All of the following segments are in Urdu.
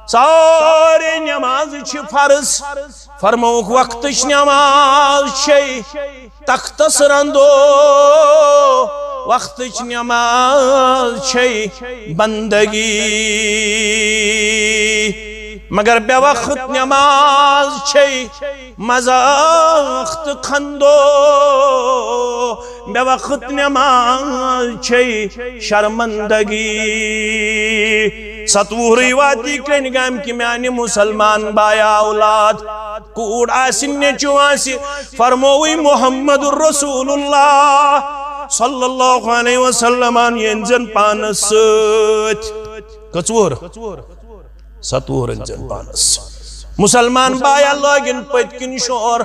سارے نماز چھ فرض فرموک وقتش نماز چھ تختس رندو وقتش نماز چھ بندگی مگر بے وقت نماز چھ مزاخت خندو بے وقت نماز چھ شرمندگی ستوہری واتی کرنگام کی میانی مسلمان بایا اولاد کوڑ آسن نیچو آسی فرموی محمد الرسول اللہ صلی اللہ علیہ وسلم ینزن پانس کچور ستور انزن پانس مسلمان بایا لوگن پتکن شور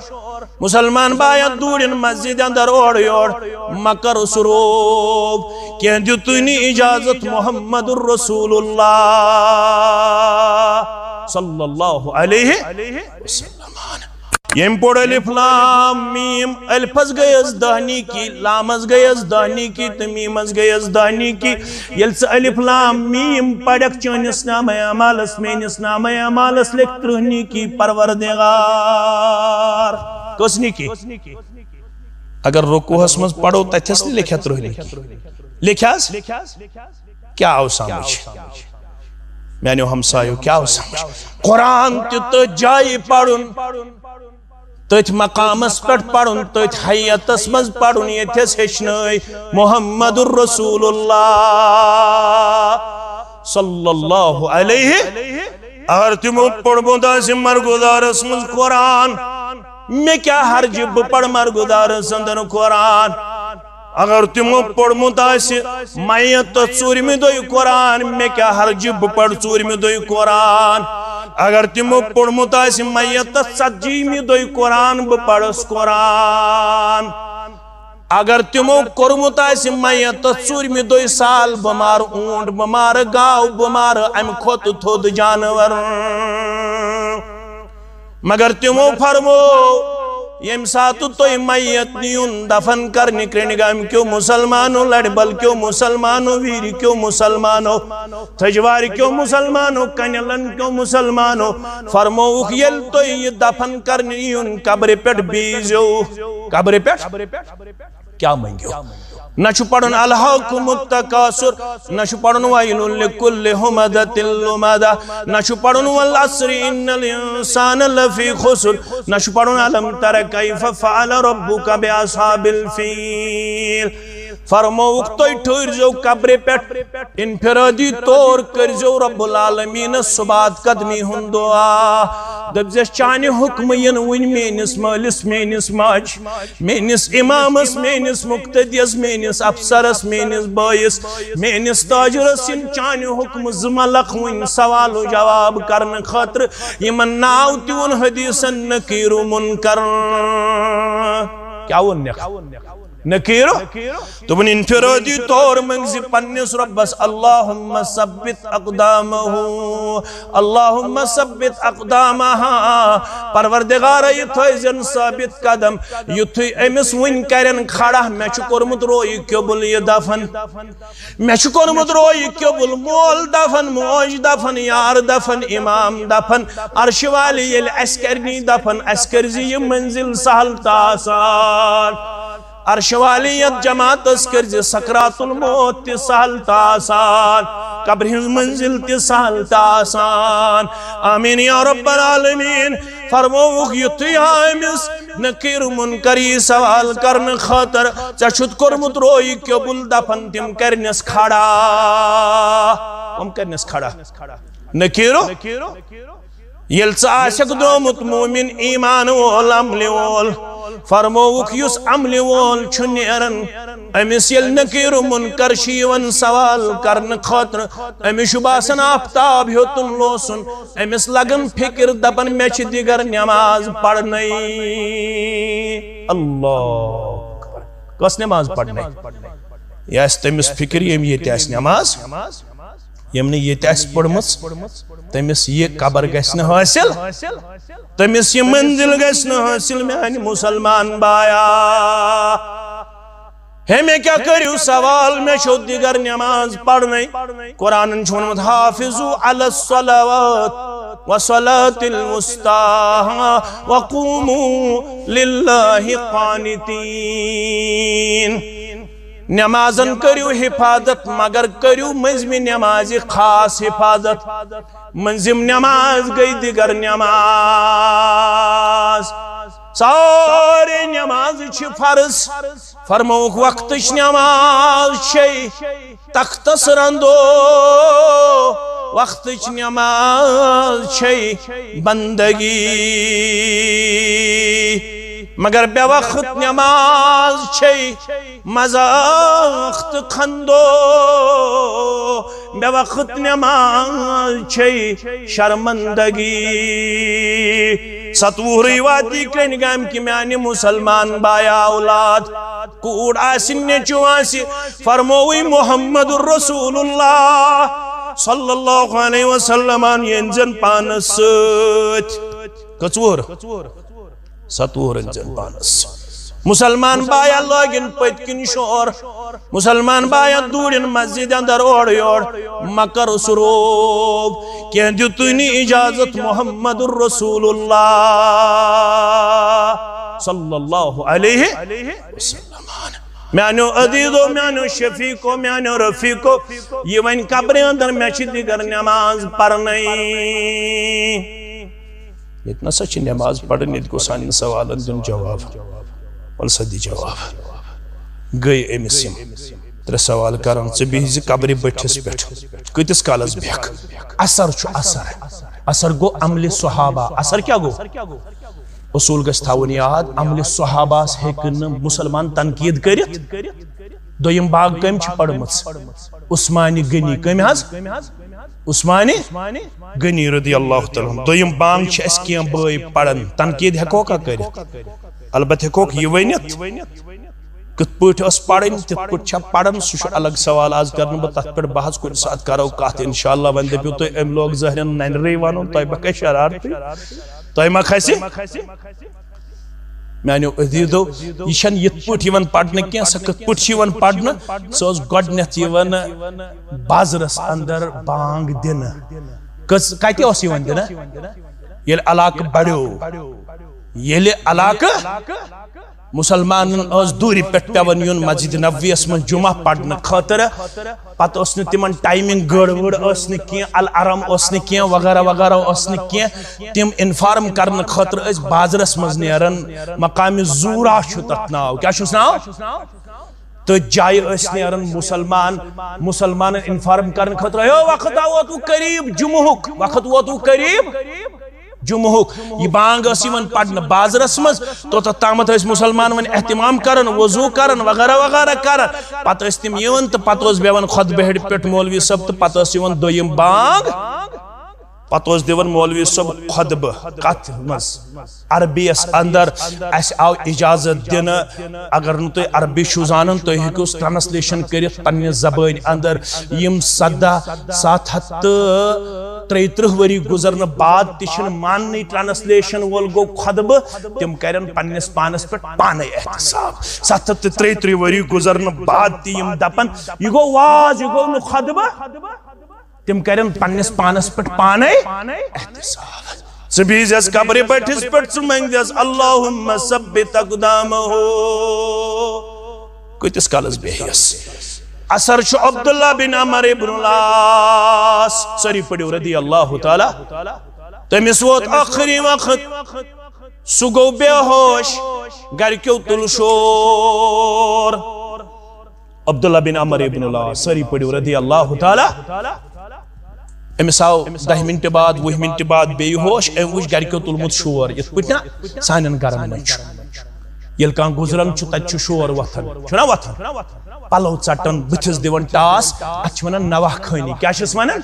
مسلمان بایا دوڑن مسجد اندر اوڑ یوڑ مکر سروب کہ دیتنی اجازت محمد الرسول اللہ صلی اللہ علیہ وسلم یم پوڑ الف لام میم الفز گیز دہنی کی لامز گیز دہنی کی تمیمز گیز دہنی کی یلس الف لام میم پڑک چونس نام اعمالس مینس نام اعمالس لکھ ترہنی کی پروردگار کسنی کی اگر رکوع حسمز پڑھو تیتھس لی لکھت رہنی کی لکھاس کیا ہو سامج میں نے ہمسایو کیا ہو سامج قرآن تیت جائی پڑھن تیت مقامس پڑھ پڑھن تیت حیاتس مز پڑھن یہ تیس ہشنائی محمد الرسول اللہ صلی اللہ علیہ اگر تمہیں پڑھ بودا سے مرگودار اسمز قرآن میں کیا ہر جب پڑھ مرگودار سندن قرآن اگر تمہیں پڑھ متاسی مائیت چوری میں دوئی قرآن میں کیا ہر جب پڑھ چوری میں دوئی قرآن اگر تمہیں پڑھ متاسی مائیت سجی میں دوئی قرآن بپڑس قرآن اگر تمہیں کر متاسی مائیت چوری میں دوئی سال بمار اونٹ بمار گاؤ بمار ام خود تھود جانور مگر تمہیں فرمو یم ساتھ توی میت نیون دفن کر نکرنگام کیوں مسلمانو لڑ بل کیوں مسلمانو ویری کیوں مسلمانو تجوار کیوں مسلمانو کنلن کیوں مسلمانو فرموک یل توی دفن کر نیون قبر پیٹ بیزیو قبر پیٹ کیا منگیو نشو پڑھن الحاکم التکاسر نشو پڑھن ویل لکل حمدت اللمدہ نشو پڑھن والعصر ان الانسان لفی خسر نشو پڑھن علم تر کیف فعل ربک باصحاب الفیل فرموک توی ٹھرزو قبر پیٹ انفرادی طور کرزو رب العالمین صبات قدمی ہن دعا دبزش چانے حکم ینوین مینس مالس مینس ماج مینس امامس مینس مقتدیس مینس افسرس مینس بائیس مینس تاجرس ین چانے حکم زمالق وین سوال و جواب کرن خاطر یمن ناو تیون حدیثن نکیر و منکر کیا وہ نکیرو تو ان انفرادی طور منگزی پنیس ربس اللہم ثبت اقدامہو اللہم ثبت اقدامہا پروردگار یتھوئی ثابت قدم یتھوئی امس ون کرن کھڑا میں چکرمت روئی قبل یہ دفن میں چکرمت روئی قبل مول دفن موج دفن یار دفن امام دفن عرش والی یل اسکرنی دفن اسکرزی یہ منزل سہل تاسان عرش والیت جماعت اسکرزی سکرات الموت تی سہل تاسان قبر ہنز منزل تی سہل تاسان آمین یا رب العالمین فرموک یتی آئیمس نکیر منکری سوال کرن خاطر چشت کرمت روئی قبل دفن تم کرنس کھڑا ہم کرنس کھڑا نکیرو یلسا آشک دومت مومن ایمان وول عمل وول فرموک یس عمل وول چھنیرن امیس یل نکیر منکر شیون سوال کرن خاطر امیش باسن آفتاب ہیتن لوسن امیس لگن فکر دپن میچ دیگر نماز پڑھنئی اللہ کس نماز پڑھنئی یا اس تمیس فکر یم یہ تیس نماز یمن یہ تیس پڑھمس تمیس یہ قبر گسن حاصل تمیس یہ منزل گسن حاصل میانی مسلمان بایا ہمیں کیا کریو سوال میں شو دیگر نماز پڑھنے قرآن چھونمت حافظو علی الصلاوات وصلاة الوسطی وقوموا للہ قانتین نمازن کریو حفاظت مگر کریو منزمی نماز خاص حفاظت منزم نماز گئی دیگر نماز سارے نماز چھ فرض فرموک وقتش نماز شئی تختس رندو وقتش نماز شئی بندگی مگر بے وقت نماز چھئی مزاخت خندو بے وقت نماز چھئی شرمندگی ستوہری واتی کرنگام کی میانی مسلمان بایا اولاد کوڑ آسن نیچو آسی فرموی محمد الرسول اللہ صلی اللہ علیہ وسلم ینزن پانست کچور ستور انجن پانس مسلمان بایا لوگن پتکن شور مسلمان بایا دورن مسجد اندر اوڑ یوڑ مکر سروب کیا دیتنی اجازت محمد الرسول اللہ صلی اللہ علیہ وسلم میانو عدیدو میانو شفیقو میانو رفیقو یہ وین قبر اندر میچی دیگر نماز پڑھنئی اتنا سچ نماز پڑھنے کو سانی سوالن دن جواب والسدی جواب گئی امسیم تر سوال کرن چبیزی قبری بٹھس پیٹھ کتس کالس بیک اثر چھو اثر گو عمل صحابہ اثر کیا گو اصول گس تھاون یاد عمل صحابہ ہیکن مسلمان تنقید کرت دویم باغ کم چھ پڑھمت عثمانی غنی کم حض عثمانی غنی رضی اللہ تعالیٰ دویم بانگ چھ اس کیا بائی پڑھن تنقید ہیکو کا کرت البت ہیکو یہ ونیت کت پوٹ اس پڑھن تت پوٹ چھا پڑھن سوش الگ سوال آز کرن بتا پر بحث کو ساتھ کرو کہتے انشاءاللہ وندے پیو تو ام لوگ ظاہرین نین ری وانو تو بکے شرارتی تو ما کھیسی میں نے عزیزو یہ چھن یت پوٹ یون پڑھنے کیا سکت پوٹ یون پڑھنے سوز گوڈنیت یون بازرس اندر بانگ دن کاتی اس یون دن یل علاقہ بڑھو یل علاقہ مسلمان اس دوری پٹ پیون یون مسجد نبوی اس من جمعہ پڑھنے خاطر پتہ اس نے تمن ٹائمنگ گڑ وڑ اس نے کیا الارم اس نے کیا وغیرہ وغیرہ اس نے کیا تم انفارم کرنے خاطر اس بازرس مز نیرن مقام زورا چھو تت ناو کیا چھو ناو تو جائے اس نیرن مسلمان انفارم کرنے خاطر ایو وقت آواتو قریب جمعہک وقت آواتو قریب جمعہک یہ بانگ اسی من پڑھنا بازرس مز تو تامت اس مسلمان من احتمام کرن وضو کرن وغیرہ وغیرہ کرن پتہ اس تم یون تو پتہ اس بیون خود بہڑ پیٹ مولوی صاحب تو پتہ اس یون دویم بانگ پتہ اس دیون مولوی صاحب خطب کت مز عربی اس اندر اس آو اجازت دینا اگر نو تو عربی شو زانن تو ہیکو اس ٹرانسلیشن کرت پنی زبان اندر یم 733 وری گزرن بعد تشن ماننی ٹرانسلیشن وول گو خطب تم کرن پنیس پانس پر پانے احتساب 733 وری گزرن بعد تیم دپن یہ گو واز یہ گو نو خطب تم کرن پنیس پانس پر پانے احتساب سبیز اس قبری بیٹھس پر سمنگ دیس اللہم ثبت اقدامہو کوئی تس کالس بیہیس اثر شو عبداللہ بن عمر ابن العاص سری پڑیو رضی اللہ تعالی تیمیس وقت آخری وقت سگو بے ہوش گر کیو تل شور عبداللہ بن عمر ابن العاص سری پڑیو رضی اللہ تعالی امساو 10 منٹ بعد 20 منٹ بعد بے ہوش وچ گر کیو تلمت شور یت پٹنا سانن گرن منچ یل کان گزرن چھ تت شور وتھن چھنا وتھن پلو ژٹن بتھس دیون ٹاس اچھ ونن نواہ خانی کیا چھس ونن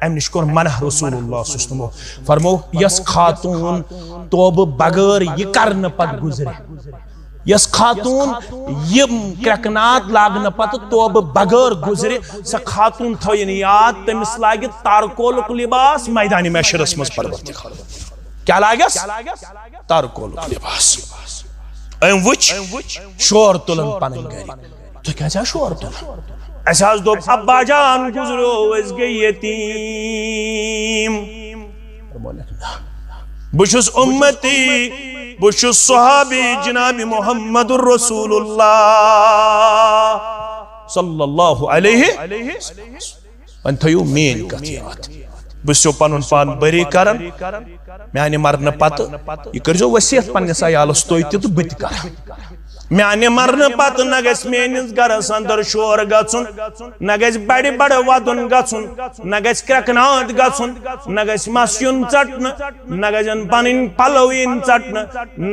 ام نش کور منع رسول اللہ صلی اللہ علیہ وسلم فرمو یس خاتون توب بغیر یہ کرن پت گزرے یس خاتون یہ کرکنات لاگن پت توب بغیر گزرے سا خاتون تھوین یاد تمس لاگت تارکولک لباس میدانی محشرس مز پروردگار کیا لاگس تارکولک لباس وچ شور تلن پنن گری تو کیا شور تلن اسا دوپ ابا جان گزرو اس گئی یتیم بشس امتی بشس صحابی جناب محمد الرسول اللہ صلی اللہ علیہ وسلم تھیو مین کت یاد بسو پنن پان بری کرن میانہ مرن پتہ یہ کرزو وصیت پنس عیالس توی تہ تو بت کر میانہ مرن پتہ نہ گژھِ میٲنِس گرس اندر شور گژھُن نہ گژھِ بڑِ بڑ ودُن گژھُن نہ گژھِ کرٛٮ۪کناٹ گژھُن نہ گژھِ مس یُن ژٹنہٕ نہ گژھن پنٕنۍ پلو یِنۍ ژٹنہٕ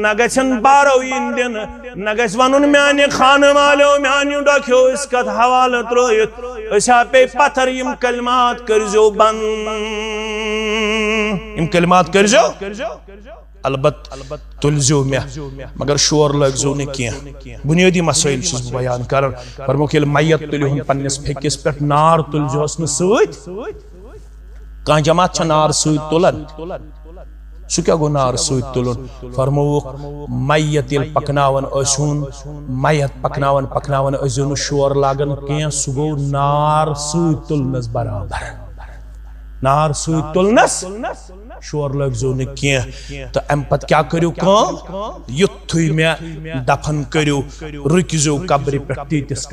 نہ گژھن بارو یِنۍ دِنہٕ نہ گژھِ ونُن میانہِ خانہٕ مالیو میانیو ڈۄکھیو أسۍ کتھ حوالہٕ ترٲیِتھ أسۍ ہا پے پتھر یِم کلمات کٔرۍزیو بنٛد یِم کلمات کٔرۍزیو البت تلزیو میں مگر شور لگزیو نہ کیا بنیادی مسائل چھس بیان کرن فرموک یل میت تلیہن پنس پھکس پہ نار تلزیوس نہ سۭتۍ کانٛہہ جماعت چھا نار سۭتۍ تلن سُہ کیٛاہ گوٚو نار سۭتۍ تلن فرموک میت یل پکناون ٲسۍہُن میت پکناون ٲسۍزیو نہٕ شور لاگن کینٛہہ سُہ گوٚو نار سۭتۍ تلنس برابر نار سۭتۍ تلنس شور لگزیو نہ کینٛہہ تو ام پت کیا کریو کام یُتھُے مے دفن کریو رُکزیو قبرِ پٮ۪ٹھ تیٖتِس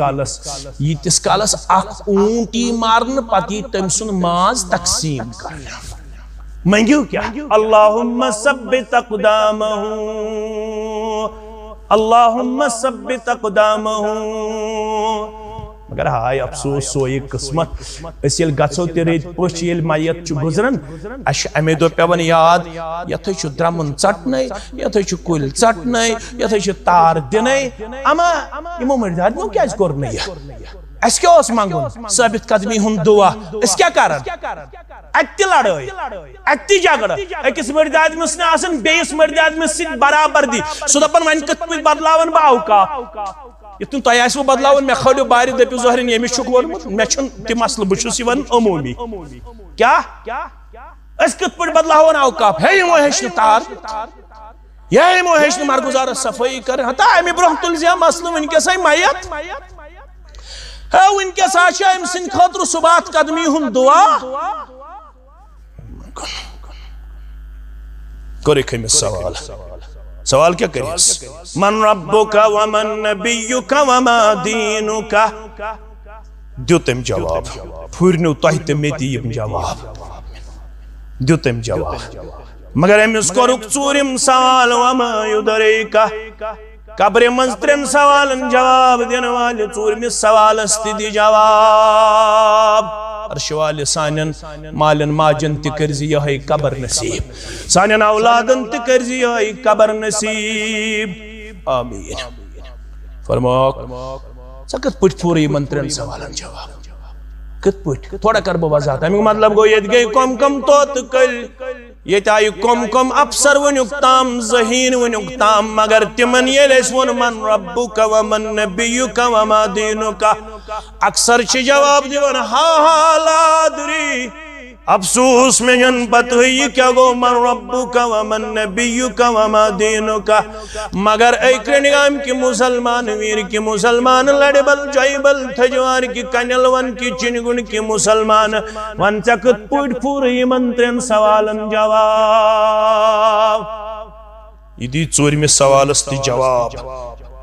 کالس اکھ اونٹ یی مارنہٕ پتہٕ یی تٔمۍ سُنٛد ماز تقسیٖم کرنہٕ منگیو کیا اللہم ثبت اقدامہ اللہم ثبت اقدامہ مگر ہائے افسوس سوئی قسمت اس یل گھو تہ ریت پوچھ یل میت گزران اس امے دہ پیون یاد یتھے درمن ژٹن یتھے کل ژٹن یتھے تار دن اما یمو مردادنو کیاز کور نہ یہ اس کیا اس منگن ثابت قدمی ہند دعا اس کیا کرن اتی لڑائی اتی جھگڑا اکس مرد آدمس نے آسن بیس مرد آدمس سۭتۍ برابر دی سو دپن وۄنۍ کِتھ پٲٹھۍ بدلاون بہٕ اوقاف یتن تۄہہِ آسوٕ بدلاون مےٚ کھٲلِو بارِ دٔپِو ظٲہرن ییٚمِس چھُکھ ووٚنمُت مےٚ چھُنہٕ تہِ مسلہٕ بہٕ چھُس یِوان عموٗمی کیٛاہ أسۍ کِتھ پٲٹھۍ بدلاون اوقاف ہے یِمو ہیٚچھ نہٕ تار یا یِمو ہیٚچھ نہٕ مرگُزارس صفٲیی کرٕنۍ ہتا امہِ برونٛہہ تُلزِہا مسلہٕ وٕنکیٚسٕے میت ہے وٕنکیٚس ہا چھِ أمۍ سٕنٛدِ خٲطرٕ صُبحت قدمی ہُنٛد دعا کوٚرُکھ أمِس سوال کیا کریس من ربک ومن نبیک وما دینک دیوتم جواب پھورنو تۄہہِ تہِ مےٚ تہِ یِم جواب دیوتم جواب مگر أمِس کوٚرُکھ ژوٗرِم سوال وما یُدریک قبرِ منٛز ترٛٮ۪ن سوالن جواب دِنہٕ والہِ ژوٗرمِس سوالس تہِ دِ جواب عرش والِ سانٮ۪ن مالٮ۪ن ماجن تہِ کٔرۍزِ یِہوٚے قبر نصیٖب سانٮ۪ن اولادن تہِ کٔرۍزِ یِہوٚے قبر نصیٖب آمیٖن فرموکھ ژٕ کِتھ پٲٹھۍ پھوٗرٕ یِمن ترٛٮ۪ن سوالن جواب کِتھ پٲٹھۍ تھوڑا کرٕ بہٕ وضاحت امیُک مطلب گوٚو ییٚتہِ گٔے کۄم طوطہٕ کٔلۍ ییٚتہِ آیہِ کۄم افسر وٕنیُک تام ذہیٖن وٕنیُک تام مگر تِمن ییٚلہِ اَسہِ ووٚن من ربُک ومن نبیُک وما دیٖنُک اکثر چھِ جواب دِوان ہا لا ادری افسوس مےٚ چھنہٕ پتہٕ یہِ کیٛاہ گوٚو من ربُک ومن نبیُک وما دیٖنُک مگر اے کرٛنہِ گامکہِ مُسلمان ویٖرکہِ مُسلمان لڑِ بل جۄیہِ بل تھجوارکہِ کنٮ۪ل ونکہِ چِنہِ گُنڈکہِ مُسلمان ون ژےٚ کِتھ پٲٹھۍ پھوٗرٕ یِمن ترٛٮ۪ن سوالن جواب یہِ دی ژوٗرمِس سوالس تہِ جواب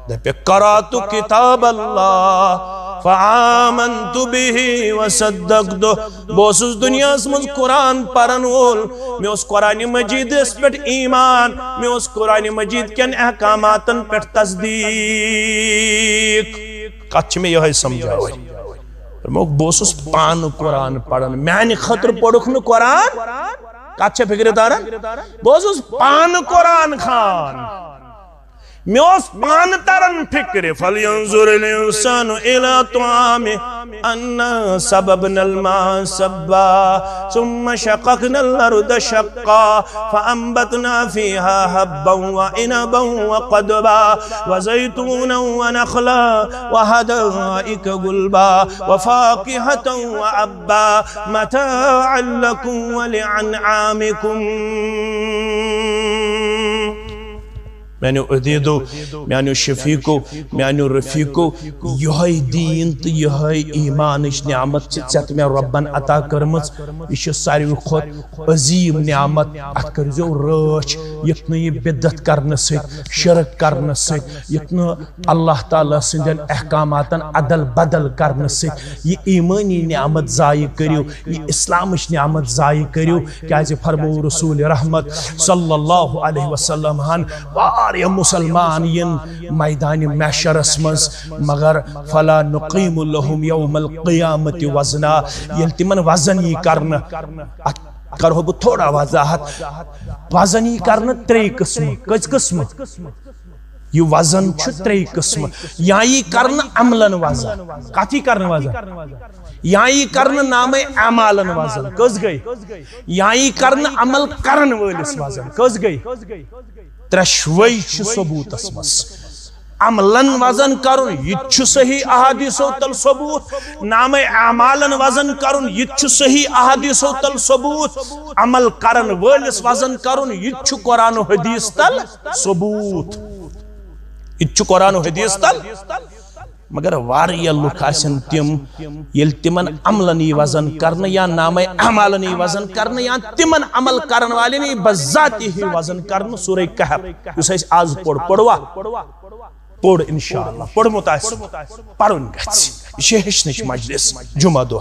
دپیکھ قرأتُ کِتاب اللہ فآمنت به وصدقت بہٕ اوسُس دُنیاہس منٛز قرآن پرن وول مےٚ اوس قرآنِ مجیٖدس پٮ۪ٹھ ایٖمان مےٚ اوس قرآنِ مجیٖد کٮ۪ن احکاماتن پٮ۪ٹھ تصدیٖق کتھ چھِ مےٚ یِہوٚے سمجھاوٕنۍ دوٚپمَکھ بہٕ اوسُس پانہٕ قرآن پران میانہِ خٲطرٕ پوٚرُکھ نہٕ قرآن کتھ چھےٚ فِکرِ تران بہٕ اوسُس پانہٕ قرآن خان مےٚ اوس پانہٕ تران فِکرِ فلینظر الانسان الى طعامه انا صببنا الماء صبا ثم شققنا الارض شقا فانبتنا فيها حبا وعنبا وقضبا وزيتونا ونخلا وحدائق غلبا وفاكهة وأبا متاعا لكم ولأنعامكم میانو عدیدو میانو شفیقو میانو رفیقو یہی دین تو یہی ایمانش نعمت چت میں ربن عطا کرمز یہ ساروی خود عظیم نعمت ات کرزو رچ یتن یہ بدت کرنے سے شرک کرنے سے یتن اللہ تعالیٰ سندین احکاماتن عدل بدل کرنے سے یہ ایمانی نعمت ضائع کریو یہ اسلامش نعمت ضائع کریو کیازِ فرمو رسول رحمت صلی اللہ علیہ وسلم ہن واریہ مسلمان ین میدان محشر اسمز مگر فلا نقیم لهم یوم القیامت وزنا یل تمن وزن یہ کرنا کرو بہ تھوڑا وضاحت وزن یہ کرنا ترے قسم کس قسم یہ وزن چھ ترے قسم یا یہ کرنا عملن وزن کتی کرنا وزن یا یہ کرنا نام اعمالن وزن کس گئی یا یہ کرنا عمل کرن ولس وزن کس گئی ترشوئی چھ ثبوت اسمس عملن وزن کرن یہ چھ صحیح احادیثو تل ثبوت نام اعمالن وزن کرن یہ چھ صحیح احادیثو تل ثبوت عمل کرن ولس وزن کرن یہ چھ قرآن و حدیث تل ثبوت یہ چھ قرآن و حدیث تل مگر واریہ لوک آسن تم یل تمن عملنی وزن کرنے یا نام اعمالنی وزن کرنے یا تمن عمل کرن والے بذاتی ہی وزن کرنے سورہ کہف اس ہے آز پڑھوا پڑھ انشاءاللہ پڑھ متاثر پڑھن گھس یہ ہشنچ مجلس جمعہ دو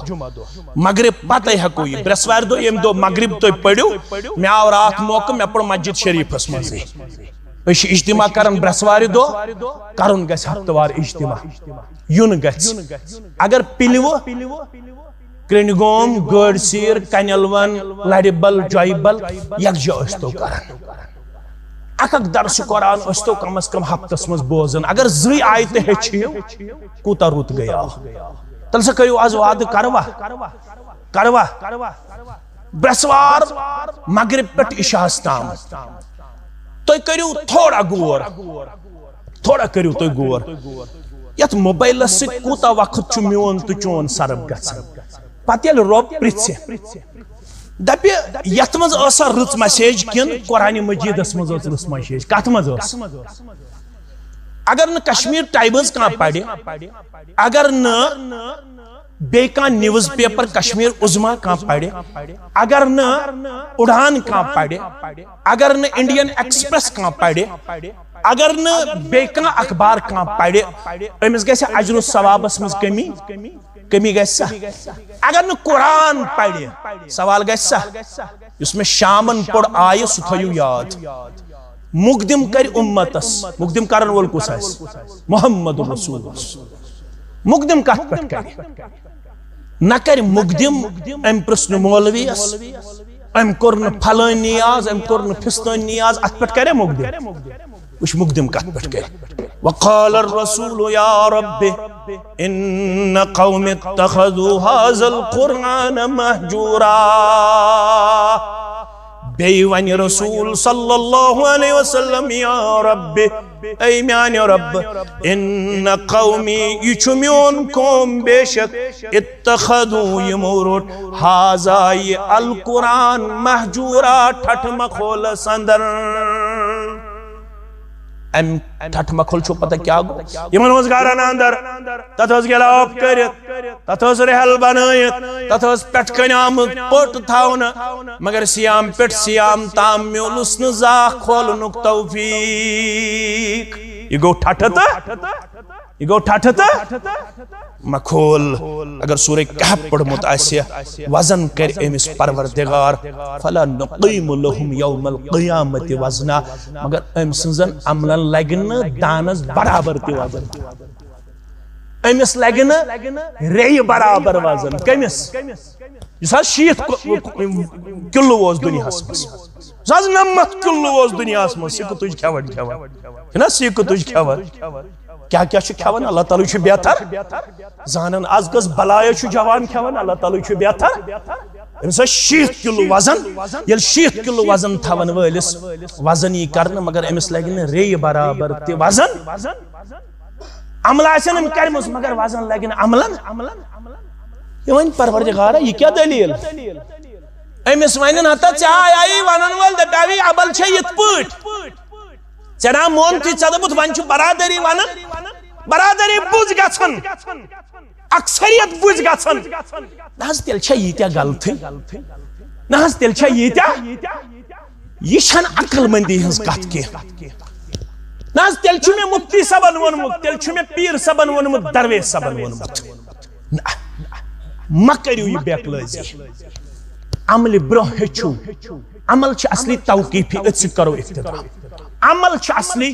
مغرب پتہ ہے کوئی برسوار دو یم دو مغرب تو پڑھو میں آو رات موقع میں پڑھ مسجد شریف اس مزے اس اجتماع کرن برسوار دو کرن گھس ہفتوار اجتماع یون گھس اگر پلو کرنگوم گڑ سیر کنیلون لڑ بل جائی بل یکجا استو کرن اک درس قرآن استو کم از کم ہفتس مز بوزن اگر زی آیت ہچھیو کوتا روت گیا تل سے کریو آز وعد کروا برسوار مغرب پٹ عشاءستام تو کریو تھوڑا گور تھوڑا کریو تو گور یت موبائل سے کوتا وقت چھ میون تو چون سرب گژھان پتہ یل روب پرژھِ دپہ یت مز ٲسا رٕژ میسیج کن قرآن مجید اس مز ٲس رٕژ میسیج کتھ مز ٲس اگر نہ کشمیر ٹائمز کانٛہہ پرِ اگر نہ بے کانٛہہ نیوز پیپر کشمیر عظما کانٛہہ پرِ اگر نہ اڑان کانٛہہ پرِ اگر نہ انڈین ایکسپریس کانٛہہ پرِ اگر نہ بے کانٛہہ اخبار کانٛہہ پرِ أمس گژھِ اجر و ثوابس مز کمی گژھِ اگر نہ قرآن پرِ سوال گژھِ یس میں شامن پوٚر آیہِ سُہ تھٲیِو یاد مقدم کر امتس مقدم کرن وول کس آسہِ محمد رسول مقدم کت پہ کر نہ کر مقدم ام پرسن مولویس ام کور پھلٲنۍ نیاز ام کور فستٲنۍ نیاز ات پہ کرے مقدم وش مقدم کت پہ کر وقال الرسول يا رب ان قوم اتخذوا هذا القرآن مهجورا بیوان رسول صلی اللہ علیہ وسلم یا رب اے میان رب ان قومی یہ میون قوم بے شک اتخذوا یمورٹ حاضا یہ القرآن محجورا ٹھٹ مخول سندر ام ٹھٹ مکھل چھو پتہ کیا گو یمن وز گاران اندر تت وز گلاپ کرت تت وز رحل بنایت تت وز پٹ کنام پوٹ تھاونا مگر سیام پٹ سیام تام میولس نزاق کھولنک توفیق یہ گو ٹھٹتا مکھول اگر سورہ کہف پڑھمت آسیا وزن کر امس پروردگار فلا نقیم لهم یوم القیامت وزنا مگر ام سنزن عملن لگن دانس برابر تی وزن امس لگن ری برابر وزن کمس یہ شیت کلو وز دنیا مز یہ 90 کلو وز دنیا مز سکھ تج کھوان سکھ تج کھوان کیا کھوان اللہ تعالیٰ چھ بہتر زانن آز کس بلایہ چھ جوان کھوان اللہ تعالیٰ چھ بہتر امس 60 کلو وزن یل 60 کلو وزن تھون ولس وزن یہ کرنا مگر امس لگن ری برابر تی وزن عمل آسن ام کرمس مگر وزن لگن عملن یہ ون پروردگار یہ کیا دلیل امس ونن ہتا چاہ آئی ونن ول دپاوی عمل چھ یت پٹ چنا مون تھی چدبت ون برادری ونن برادری بوز گژھن اکثریت بوز گژھن نہ تیل ییتیا غلطی نہ تیل ییتیا یہ چھن عقل مندی ہنز کت کی نہ تیل میں مفتی صبن ونمت تیل میں پیر صبن ونمت درویش صبن ونمت ما کریو یہ بیکلازی عمل برو ہچو عمل چھ اصلی توقیفی اتس کرو اقتدام عمل چھ اصلی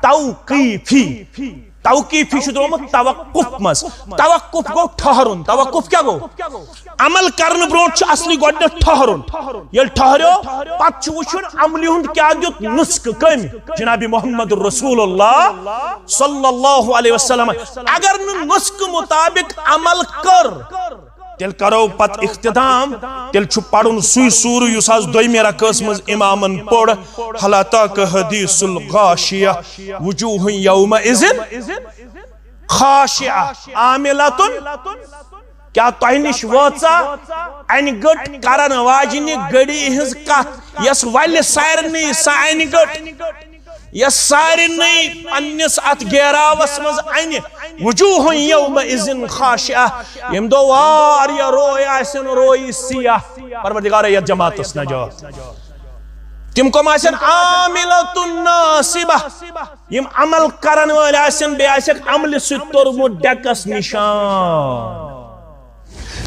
توقیفی توقیفی شد رومت توقف مز توقف گو ٹھہرن توقف کیا گو عمل کرن برونٹ چھ اصلی گوڑنے ٹھہرن یل ٹھہریو پت چھ وچھن عملی ہند کیا دیت نسک کم جناب محمد رسول اللہ صلی اللہ علیہ وسلم اگر نسک مطابق عمل کر تیل کرو پت اختتام تیل چھ پڑھن سوی سور یس آز دویمی رکس مز امامن پڑھ حل اتاک حدیث الغاشیہ وجوہ یوم اذن خاشعہ عاملتن کیا تہ نش واچا این گٹ کرن واجنی گڑی ہز کت یس ول سارنی سا این گٹ یس سارنی پنس ات گیراوس مز این وجوہ یوم اذن خاشعہ یم دو واریا روی آسن روی سیاہ پروردگار یت جماعتس نجات تم کم آسن عاملت ناصبہ یم عمل کرن وال آسن بے آسک عمل سترمت ڈیکس نشان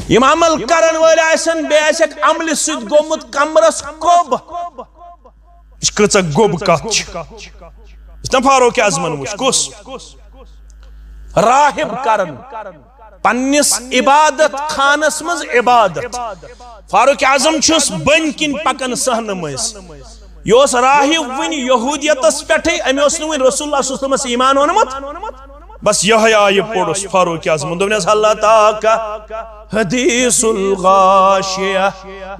یم عمل کرن وال آسن بے آسک عمل ست گومت کمرس کوب اس کچھ گوب کچھ اس نے فاروق اعظمن وچ کس راہب کرن پنس عبادت خانس مز عبادت فاروق اعظم چھس بن کن پکن سہن مز یہ راہب ون یہودیتس پہ امی ون رسول اللہ صلی اللہ علیہ وسلم ایمان اونمت بس یہ آئی پوڑس فاروق اعظم دوپنس اللہ تعالی حدیث الغاشیہ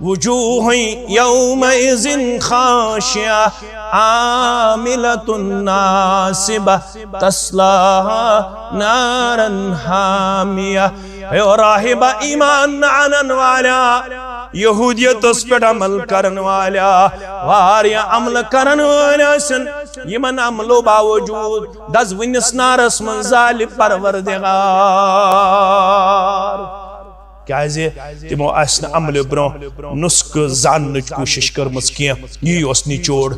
وجوہ یومئذ خاشعہ عاملۃ ناصبہ تصلیٰ نارا حامیہ اے راہبہ ایمان آنن والا یہودیت اس پر عمل کرن والا واریا عمل کرن والا سن یمن عملو باوجود دز ونس نارس من ظالم پروردگار کیازے تمو اسن عمل برو نسک زانچ کوشش کرمس کیا یہ اس نچوڑ